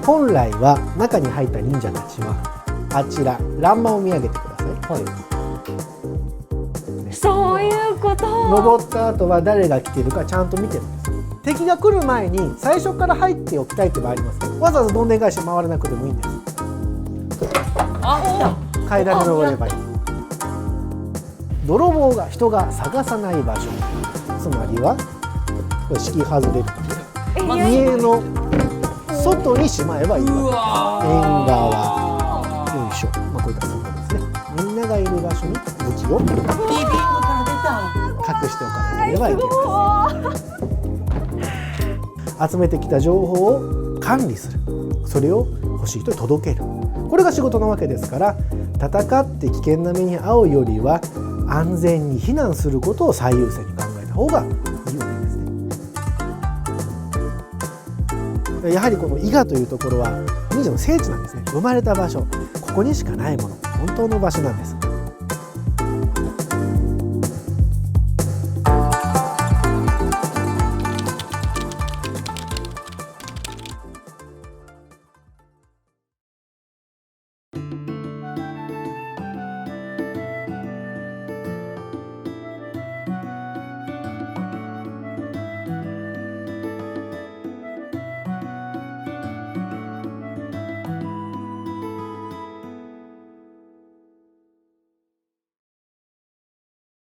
本来は中に入った忍者たちはあちら欄間を見上げてください、そういうこと。登った後は誰が来てるかちゃんと見てるんです。敵が来る前に最初から入っておきたいって場合あります。わざわざどんでん返し回らなくてもいいんです。階段に登ればいい。泥棒が人が探さない場所、つまりはこれ敷き外れるので家の外にしまえばいいわけです。縁側、よいしょ、こういった外ですね。みんながいる場所に武器を隠しておかなければいけません。集めてきた情報を管理する、それを欲しい人に届ける、これが仕事なわけですから、戦って危険な目に遭うよりは安全に避難することを最優先に考えた方がいいわけですね。やはりこの伊賀というところは忍者の聖地なんですね。生まれた場所、ここにしかないもの、本当の場所なんです。